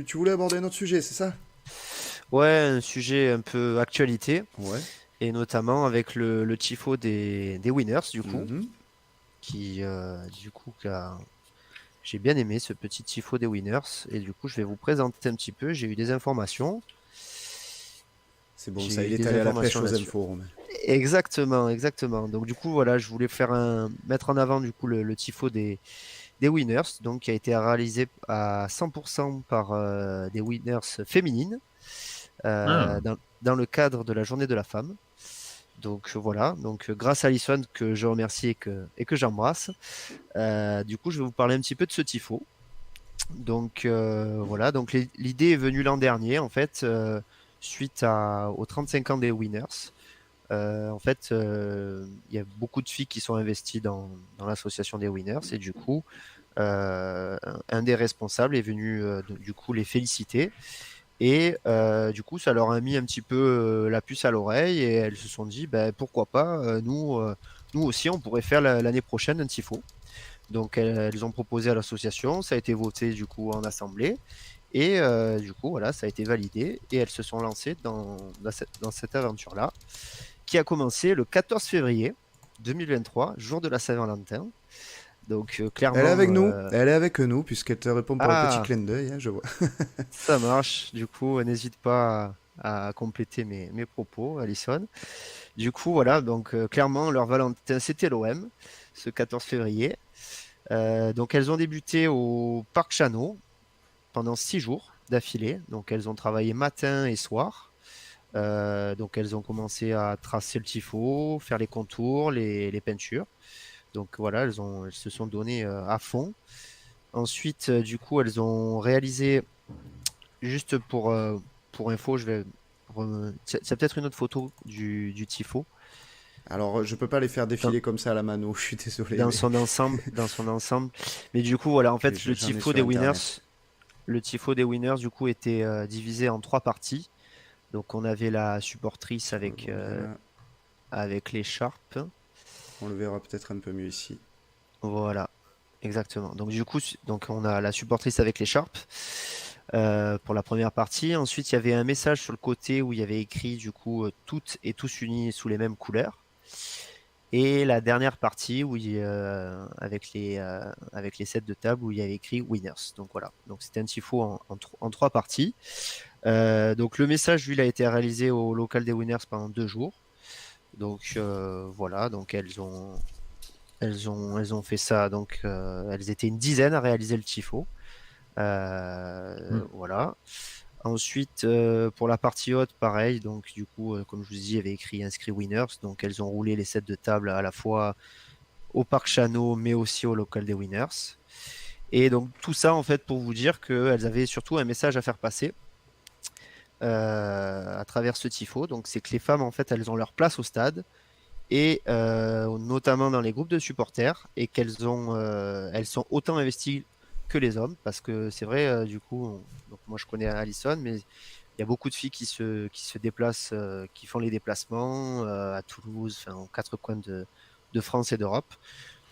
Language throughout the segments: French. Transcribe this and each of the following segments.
tu voulais aborder un autre sujet, c'est ça? Ouais, un sujet un peu actualité, Ouais. et notamment avec le tifo des Winners, du coup, Mhm. j'ai bien aimé ce petit tifo des Winners, et du coup, je vais vous présenter un petit peu. C'est bon, J'ai ça, il eu est des allé à la informations pêche aux là-dessus. infos, Romain. Exactement, exactement. Donc, du coup, voilà, je voulais mettre en avant, du coup, le tifo des Winners, donc, qui a été réalisé à 100% par des Winners féminines, Ah, dans le cadre de la Journée de la femme. Donc voilà, grâce à Alison que je remercie et que j'embrasse. Du coup, je vais vous parler un petit peu de ce tifo. Donc voilà, donc l'idée est venue l'an dernier en fait, suite aux 35 ans des Winners. En fait, il y a beaucoup de filles qui sont investies dans l'association des Winners et du coup, un des responsables est venu du coup les féliciter et du coup, ça leur a mis un petit peu la puce à l'oreille et elles se sont dit, ben, pourquoi pas, nous aussi, on pourrait faire l'année prochaine un tifo. Donc, elles ont proposé à l'association, ça a été voté du coup en assemblée et du coup, voilà, ça a été validé et elles se sont lancées dans cette aventure-là qui a commencé le 14 février 2023, jour de la Saint-Valentin. Donc, Elle est clairement, avec nous, elle est avec nous, puisqu'elle te répond pour un petit ah, clin d'œil, hein, je vois. ça marche. Du coup, n'hésite pas à compléter mes propos, Alison. Du coup, voilà, donc clairement, leur Valentin, c'était l'OM, ce 14 février. Donc, elles ont débuté au Parc Chano pendant 6 jours d'affilée. Donc, elles ont travaillé matin et soir. Donc, elles ont commencé à tracer le tifo, faire les contours, les peintures. Donc, voilà, elles se sont données à fond. Ensuite, du coup, elles ont réalisé, juste pour info, c'est peut-être une autre photo du tifo. Alors, je peux pas les faire Dans, défiler comme ça à la mano, je suis désolé, dans mais son ensemble, dans son ensemble. Mais du coup, voilà, en fait, j'en ai sur Internet. le tifo des winners, du coup, était divisé en trois parties. Donc, on avait la supportrice Je le vois bien. avec l'écharpe. On le verra peut-être un peu mieux ici. Voilà, exactement. Donc, du coup, donc, on a la supportrice avec l'écharpe pour la première partie. Ensuite, il y avait un message sur le côté où il y avait écrit, du coup, toutes et tous unis sous les mêmes couleurs. Et la dernière partie où avec les sets de table où il y avait écrit Winners. Donc voilà. Donc c'était un tifo en trois parties. Donc le message, lui, il a été réalisé au local des Winners pendant 2 jours. Donc voilà. Donc elles ont fait ça. Donc elles étaient une dizaine à réaliser le tifo. hmm. Voilà. Ensuite, pour la partie haute, pareil. Donc, du coup, comme je vous dis, il y avait écrit inscrit winners. Donc, elles ont roulé les sets de table à la fois au Parc Chano, mais aussi au local des Winners. Et donc tout ça, en fait, pour vous dire qu'elles avaient surtout un message à faire passer à travers ce tifo. Donc c'est que les femmes, en fait, elles ont leur place au stade et notamment dans les groupes de supporters et elles sont autant investies que les hommes parce que c'est vrai, du coup, donc moi je connais Alison, mais il y a beaucoup de filles qui se déplacent, qui font les déplacements à Toulouse, enfin, aux quatre coins de France et d'Europe.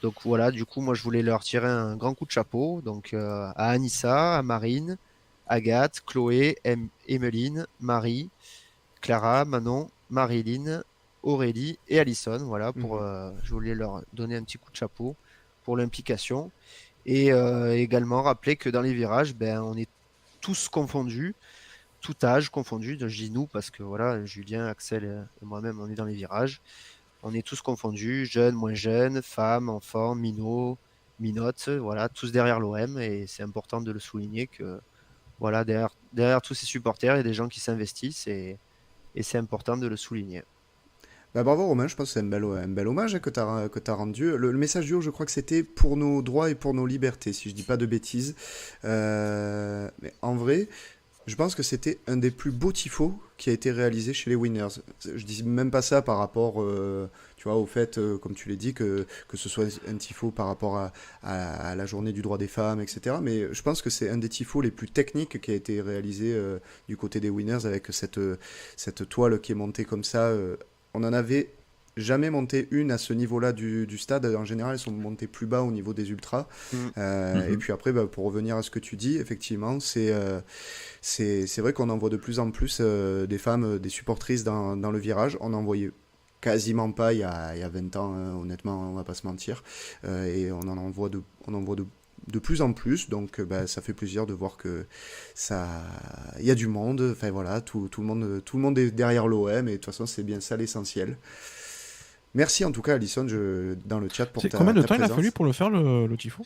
Donc voilà, du coup, moi, je voulais leur tirer un grand coup de chapeau. Donc à Anissa, à Marine, Agathe, Chloé, Emeline, Marie, Clara, Manon, Marilyn, Aurélie et Alison. Voilà, Mhm. je voulais leur donner un petit coup de chapeau pour l'implication. Et également rappeler que dans les virages, ben, on est tous confondus, tout âge confondu. Je dis nous parce que voilà, Julien, Axel et moi-même, on est dans les virages. On est tous confondus, jeunes, moins jeunes, femmes, enfants, minots, minotes, voilà, tous derrière l'OM. Et c'est important de le souligner que voilà, derrière tous ces supporters, il y a des gens qui s'investissent et c'est important de le souligner. Bah bravo Romain, je pense que c'est un bel hommage, hein, que t'as rendu. Le message du jour, je crois que c'était pour nos droits et pour nos libertés, si je dis pas de bêtises. Mais en vrai, je pense que c'était un des plus beaux tifos qui a été réalisé chez les Winners. Je dis même pas ça par rapport, tu vois, au fait, comme tu l'as dit, que ce soit un tifo par rapport à la journée du droit des femmes, etc. Mais je pense que c'est un des tifos les plus techniques qui a été réalisé du côté des Winners avec cette toile qui est montée comme ça. On en avait jamais monté une à ce niveau-là du stade. En général, elles sont montées plus bas au niveau des ultras. Et puis après, pour revenir à ce que tu dis, effectivement, c'est vrai qu'on en voit de plus en plus des femmes, des supportrices dans le virage. On en voyait quasiment pas il y a 20 ans, hein, honnêtement, on va pas se mentir. Et on en voit de plus en plus, donc ça fait plaisir de voir que il y a du monde. Enfin voilà, tout le monde est derrière l'OM, et de toute façon c'est bien ça l'essentiel. Merci en tout cas Alison dans le chat pour ta Combien de temps il a présence. fallu pour le faire, le tifo?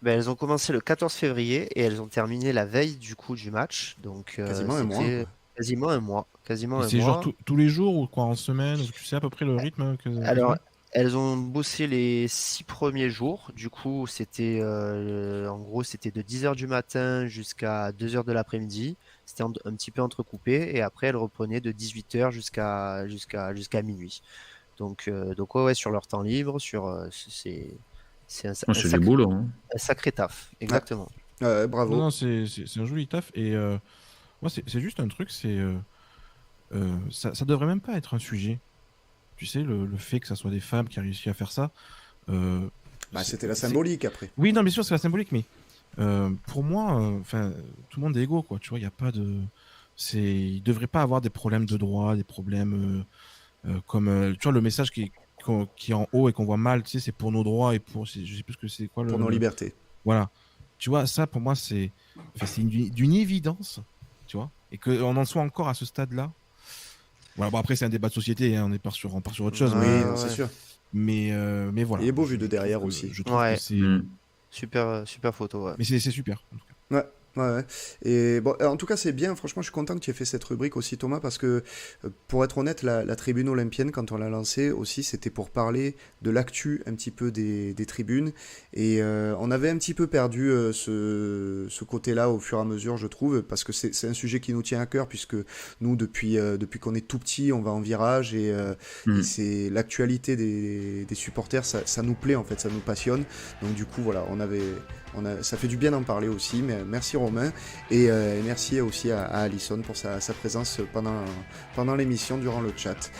Elles ont commencé le 14 février et elles ont terminé la veille du coup du match. Donc Quasiment un mois, c'était quoi. quasiment un mois. Quasiment un C'est mois. genre tous les jours ou quoi, en semaine? Tu sais à peu près le rythme que Alors, elles ont bossé les 6 premiers jours. Du coup, c'était en gros, c'était de 10h du matin jusqu'à 2h de l'après-midi. C'était un petit peu entrecoupé. Et après, elles reprenaient de 18h jusqu'à minuit. Donc ouais, sur leur temps libre, c'est C'est du boulot. Hein. un sacré taf. Exactement. Bravo. Non, c'est un joli taf. Et moi, c'est juste un truc, ça devrait même pas être un sujet. Tu sais, le fait que ça soit des femmes qui a réussi à faire ça. C'était la symbolique après. Oui, non, bien sûr, c'est la symbolique, mais pour moi, tout le monde est égaux, quoi. Tu vois, il n'y a pas de. Il devrait pas avoir des problèmes de droit, des problèmes comme. Tu vois, le message qui est en haut et qu'on voit mal, tu sais, c'est pour nos droits et pour. Je sais plus ce que c'est quoi. Pour nos libertés. Voilà. Tu vois, ça, pour moi, c'est d'une évidence, tu vois, et qu'on en soit encore à ce stade-là. Voilà, bon, après, c'est un débat de société, hein, on part sur autre chose. Oui, mais, c'est sûr. Mais voilà. Il est beau vu de derrière aussi. Je trouve que c'est. Super photo. Ouais. Mais c'est super. En tout cas. Ouais. Ouais. Et bon, en tout cas, c'est bien. Franchement, je suis content que tu aies fait cette rubrique aussi, Thomas, parce que, pour être honnête, la tribune olympienne, quand on l'a lancée aussi, c'était pour parler de l'actu un petit peu des tribunes. Et on avait un petit peu perdu ce côté-là au fur et à mesure, je trouve, parce que c'est un sujet qui nous tient à cœur, puisque nous, depuis qu'on est tout petit, on va en virage, et c'est l'actualité des supporters, ça nous plaît, en fait, ça nous passionne. Donc, du coup, voilà, ça fait du bien d'en parler aussi, mais merci Romain, et merci aussi à Alison pour sa présence pendant l'émission, durant le chat.